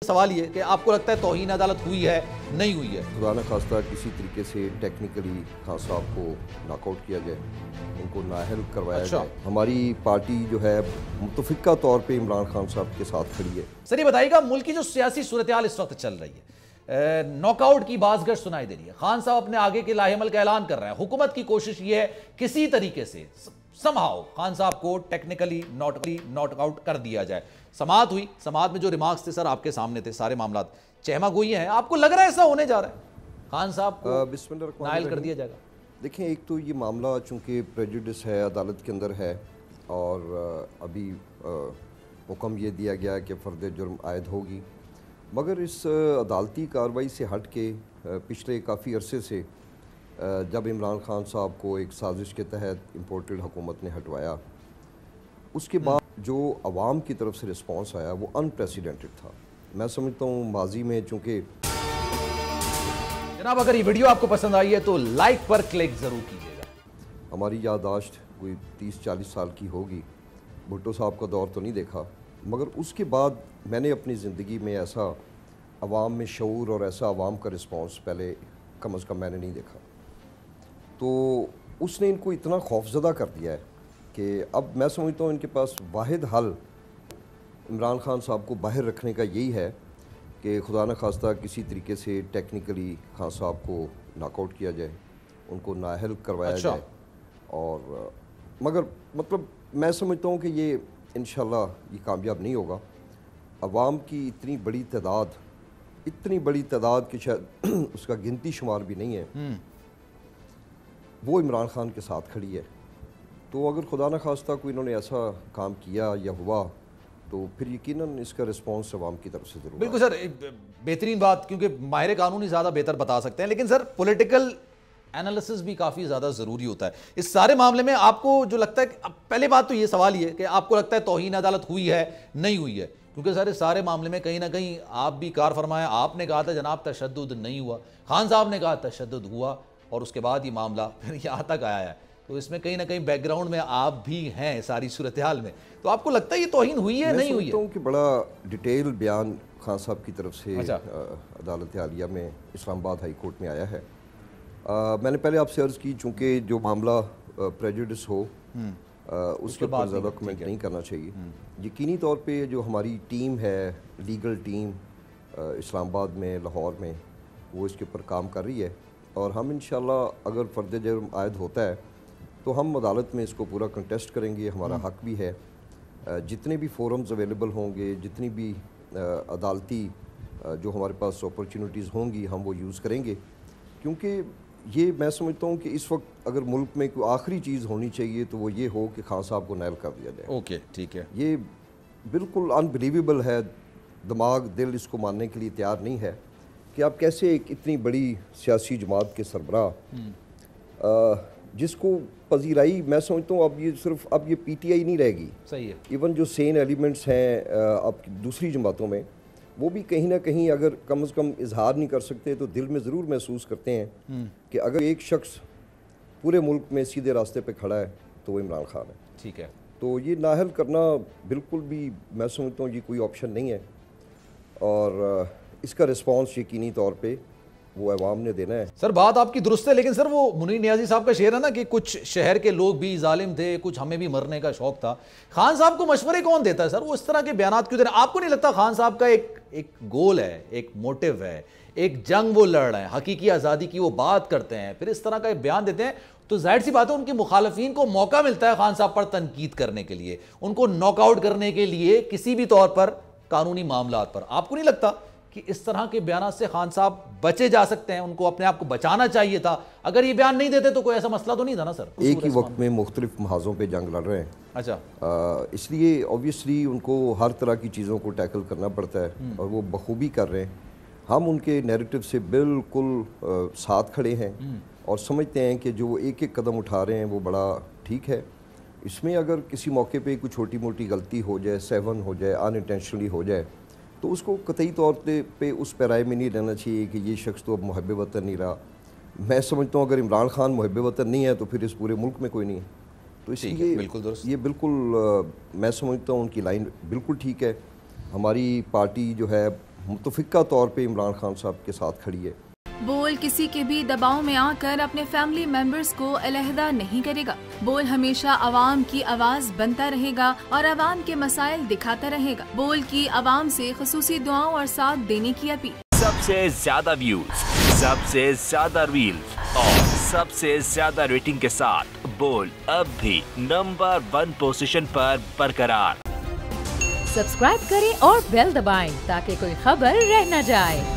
सवाल ये कि आपको लगता है तौहीन अदालत हुई है, नहीं हुई है? खुदा न खास्ता किसी तरीके से टेक्निकली खान साहब को नॉकआउट किया जाए, उनको नाअहल करवाया जाए। हमारी पार्टी जो है मुतफिका तौर पे इमरान खान साहब के साथ खड़ी है। सर ये बताइएगा, मुल्क की जो सियासी सूरत हाल इस वक्त चल रही है, नॉकआउट की बाज़गश सुनाई दे रही है, खान साहब अपने आगे के लाहेमल का ऐलान कर रहे हैं, हुकूमत की कोशिश ये है किसी तरीके से समहाउ खान साहब को टेक्निकली नॉकआउट कर दिया जाए। समाअत हुई, समाअत में जो रिमार्क्स थे सर आपके सामने थे, सारे मामला चहमा गोई हैं। आपको लग रहा है ऐसा होने जा रहा है, खान साहब को नायल कर दिया जाएगा? देखें, एक तो ये मामला चूँकि प्रेजुडिस है, अदालत के अंदर है और अभी हुक्म ये दिया गया कि फ़र्द जुर्म आयद होगी, मगर इस अदालती कार्रवाई से हट के पिछले काफ़ी अरसे से जब इमरान खान साहब को एक साजिश के तहत इम्पोर्टेड हुकूमत ने हटवाया, उसके बाद जो अवाम की तरफ से रिस्पॉन्स आया वो अनप्रेसिडेंटेड था। मैं समझता हूँ माजी में चूँकि जनाब अगर ये वीडियो आपको पसंद आई है तो लाइक पर क्लिक ज़रूर कीजिएगा। हमारी याददाश्त कोई 30-40 साल की होगी, भुट्टो साहब का दौर तो नहीं देखा, मगर उसके बाद मैंने अपनी ज़िंदगी में ऐसा अवाम में शऊर और ऐसा अवाम का रिस्पॉन्स पहले कम अज़ कम मैंने नहीं देखा। तो उसने इनको इतना खौफज़दा कर दिया है कि अब मैं समझता हूँ इनके पास वाहिद हल इमरान खान साहब को बाहर रखने का यही है कि खुदा न खास्ता किसी तरीके से टेक्निकली खान साहब को नॉकआउट किया जाए, उनको नाअहल करवाया जाए। और मगर मतलब मैं समझता हूँ कि ये इंशाल्लाह ये कामयाब नहीं होगा। अवाम की इतनी बड़ी तादाद कि शायद उसका गिनती शुमार भी नहीं है, वो इमरान खान के साथ खड़ी है। तो अगर खुदा न खास्ता को इन्होंने ऐसा काम किया या हुआ तो फिर यकीनन इसका रिस्पॉन्स अवाम की तरफ से जरूर। बिल्कुल सर, बेहतरीन बात, क्योंकि माहिर कानून ही ज़्यादा बेहतर बता सकते हैं, लेकिन सर पॉलिटिकल एनालिसिस भी काफ़ी ज़्यादा ज़रूरी होता है इस सारे मामले में। आपको जो लगता है, पहले बात तो ये सवाल ये कि आपको लगता है तौहीन अदालत हुई है, नहीं हुई है? क्योंकि सर इस सारे मामले में कहीं ना कहीं आप भी कार फरमाया, आपने कहा था जनाब तशद्दुद नहीं हुआ, खान साहब ने कहा तशद्दुद हुआ, और उसके बाद ये मामला फिर यहाँ तक आया है। तो इसमें कहीं ना कहीं बैकग्राउंड में आप भी हैं सारी सूरत हाल में, तो आपको लगता है ये तौहीन हुई है, नहीं हुई है? कि बड़ा डिटेल बयान खान साहब की तरफ से अदालत आलिया में इस्लामाबाद हाई कोर्ट में आया है। मैंने पहले आपसे अर्ज़ की, चूँकि जो मामला प्रेजुडिस हो उसके ऊपर ज़्यादा कमेंट नहीं करना चाहिए। यकीनी तौर पे जो हमारी टीम है, लीगल टीम इस्लामाबाद में, लाहौर में, वो इसके ऊपर काम कर रही है और हम इंशाल्लाह अगर फ़र्द जुर्म आयद होता है तो हम अदालत में इसको पूरा कंटेस्ट करेंगे। हमारा हक भी है, जितने भी फोरम्स अवेलेबल होंगे, जितनी भी अदालती जो हमारे पास अपॉर्चुनिटीज़ होंगी, हम वो यूज़ करेंगे। क्योंकि ये मैं समझता हूँ कि इस वक्त अगर मुल्क में कोई आखिरी चीज़ होनी चाहिए तो वो ये हो कि खान साहब को नायल कर दिया जाए। ओके, ठीक है। ये बिल्कुल अनबिलीवेबल है, दिमाग दिल इसको मानने के लिए तैयार नहीं है कि आप कैसे एक इतनी बड़ी सियासी जमात के सरबराह जिसको पजीराई, मैं समझता हूँ अब ये पीटीआई नहीं रहेगी। सही है। इवन जो सेन एलिमेंट्स हैं अब दूसरी जमातों में, वो भी कहीं ना कहीं अगर कम से कम इजहार नहीं कर सकते तो दिल में ज़रूर महसूस करते हैं कि अगर एक शख्स पूरे मुल्क में सीधे रास्ते पे खड़ा है तो वो इमरान खान है। ठीक है। तो ये नाअहल करना बिल्कुल भी मैं समझता हूँ ये कोई ऑप्शन नहीं है और इसका रिस्पॉन्स यकीनी तौर पे वो अवाम ने देना है। सर बात आपकी दुरुस्त है, लेकिन सर वो मुनीर नियाजी साहब का शेर है ना कि कुछ शहर के लोग भी जालिम थे, कुछ हमें भी मरने का शौक था। खान साहब को मशवरे कौन देता है सर? वो इस तरह के बयानात क्यों दे रहे हैं? आपको नहीं लगता खान साहब का एक गोल है, एक मोटिव है, एक जंग वो लड़ रहे हैं, हकीकी आज़ादी की वो बात करते हैं, फिर इस तरह का बयान देते हैं, तो जाहिर सी बात है उनके मुखालफिन को मौका मिलता है खान साहब पर तनकीद करने के लिए, उनको नॉकआउट करने के लिए किसी भी तौर पर कानूनी मामला पर। आपको नहीं लगता कि इस तरह के बयान से खान साहब बचे जा सकते हैं? उनको अपने आप को बचाना चाहिए था। अगर ये बयान नहीं देते तो कोई ऐसा मसला तो नहीं था ना सर? एक ही वक्त में मुख्तलिफ महाजों पे जंग लड़ रहे हैं। अच्छा, इसलिए ऑब्वियसली उनको हर तरह की चीज़ों को टैकल करना पड़ता है और वो बखूबी कर रहे हैं। हम उनके नैरेटिव से बिल्कुल साथ खड़े हैं और समझते हैं कि जो एक एक कदम उठा रहे हैं वो बड़ा ठीक है। इसमें अगर किसी मौके पे कोई छोटी मोटी गलती हो जाए, सेवन हो जाए, अनइंटेंशनली हो जाए, तो उसको कतई तौर पे उस पैराए में नहीं रहना चाहिए कि ये शख्स तो अब मुहब्बे वतन नहीं रहा। मैं समझता हूँ अगर इमरान खान मुहब्बे वतन नहीं है तो फिर इस पूरे मुल्क में कोई नहीं है। तो इसलिए ये बिल्कुल मैं समझता हूँ उनकी लाइन बिल्कुल ठीक है। हमारी पार्टी जो है मुतफिका तौर पे इमरान खान साहब के साथ खड़ी है। बोल किसी के भी दबाव में आकर अपने फैमिली मेंबर्स को अलहदा नहीं करेगा। बोल हमेशा अवाम की आवाज बनता रहेगा और अवाम के मसाइल दिखाता रहेगा। बोल की अवाम से खुसूसी दुआओं और साथ देने की अपील। सबसे ज्यादा व्यूज, सबसे ज्यादा रील्स और सबसे ज्यादा रेटिंग के साथ बोल अब भी नंबर 1 पोजीशन पर बरकरार। सब्सक्राइब करें और बेल दबाएं ताकि कोई खबर रह न जाए।